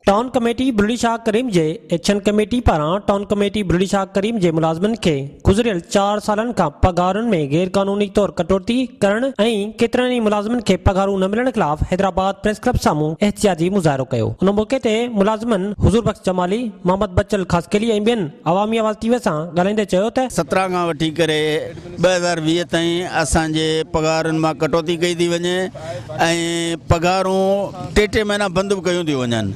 Town committee बुलंदी शाह करीम जे action committee पारां town committee बुलंदी शाह करीम जे मुलाज़िमनि खे गुज़रियल 4 सालनि खां पगारुनि में गैर कानूनी तौर कटौती करण ऐं केतिरनि ई मुलाज़िमनि खे पगारूं न मिलण खिलाफ़ हैदराबाद प्रेस क्लब साम्हूं एहतिजाजी मुज़ाहिरो कयो। उन मौके ते मुलाज़िमनि हुज़ूर बख्श जमाली, मोहम्मद बच्चल ख़ासकेली ऐं ॿियनि अवामी आवाज़ टीवी सां ॻाल्हाईंदे चयो त 17 खां वठी करे 2020 ताईं असांजे पगारुनि मां कटौती कई थी वञे ऐं पगारूं टे महीना बंदि बि कयूं थियूं वञनि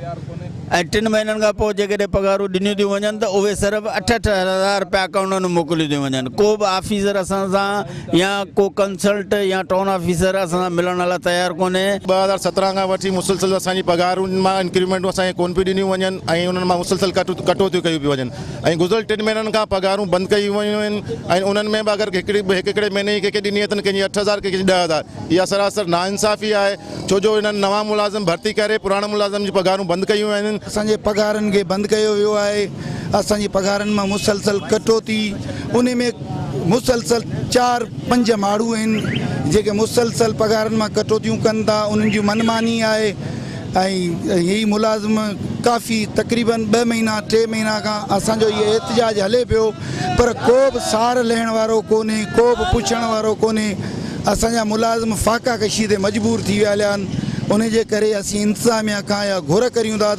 ऐं 3 महीननि खां पोइ जेकॾहिं पगारूं ॾिनियूं थियूं वञनि त उहे सिर्फ़ु 8-8 रुपया अकाउंट में मोकिलियूं थियूं वञनि। को बि ऑफिसर असां सां या को कंसल्ट या टाउन ऑफिसर असां सां मिलण लाइ तयारु कोन्हे। 2017 खां वठी मुसलसल असांजी पगारुनि मां इंक्रीमेंटूं असांखे कोन पियूं ॾिनियूं वञनि ऐं उन्हनि मां मुसलसल कटौतियूं कयूं पियूं वञनि ऐं गुज़िरियल 3 महीननि खां पगारूं बंदि कयूं वयूं आहिनि ऐं उन्हनि में बि अगरि हिकिड़े महीने जी कंहिंखे ॾिनी अथनि, कंहिंजी 8,000, कंहिंजी 10,000। इहा सरासर नाइंसाफ़ी आहे छो जो इन्हनि नवां मुलाज़िम भर्ती करे पुराणे मुलाज़िम जी पगारूं बंदि कयूं आहिनि। असांजे पगारनि खे बंदि कयो वियो आहे। असांजी पगारनि मां मुसलसल कटौती, उन में मुसलसल 4-5 माण्हू आहिनि जेके मुसलसल पगारनि मां कटौतियूं कनि था, उन्हनि जी मनमानी आहे ऐं ही मुलाज़िम काफ़ी तक़रीबन 2 महीना 3 महीना खां असांजो इहो एहतिजाज हले पियो, पर को बि सार लहण वारो कोन्हे, को बि पुछण वारो कोन्हे। असांजा मुलाज़िम फ़ाक़ा कशी ते मजबूर थी विया आहिनि। उन जे करे असीं इंतिज़ामिया खां या घुर करियूं था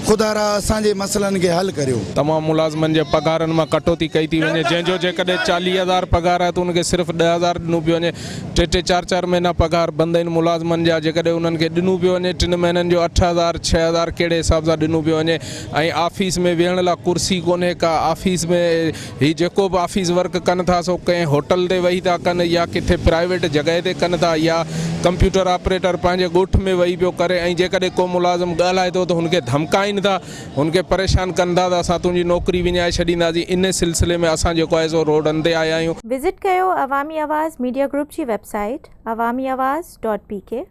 ख़ुदा असांजे मसइलनि खे हल करियो। तमामु मुलाज़िमनि जे पगारनि मां कटौती कई थी वञे, जंहिंजो जेकॾहिं 40,000 पगार आहे त उनखे सिर्फ़ु 10,000 ॾिनो पियो वञे। 3-3, 4-4 महीना पगार बंदि आहिनि मुलाज़िमनि जा, जेकॾहिं उन्हनि खे ॾिनो पियो वञे 3 महीननि जो 8,000 6,000 कहिड़े हिसाब सां ॾिनो पियो वञे। ऐं ऑफिस में वेहण लाइ कुर्सी कोन्हे का। ऑफिस में ही जेको बि ऑफिस वर्क कनि था सो कंहिं होटल ते वेही था कनि या किथे प्राइवेट जॻह ते कनि था या कंप्यूटर ऑपरेटर पंहिंजे ॻोठ में वेही पियो करे। ऐं जेकॾहिं को मुलाज़िम ॻाल्हाए थो त हुनखे धमकाइनि था, हुनखे परेशान कनि था त असां तुंहिंजी नौकरी विञाए छॾींदासीं। इन सिलसिले में असां जेको आहे सो रोडनि ते आया आहियूं। विज़िट कयो अवामी आवाज़ मीडिया ग्रुप जी वेबसाइट awamiawaz.pk।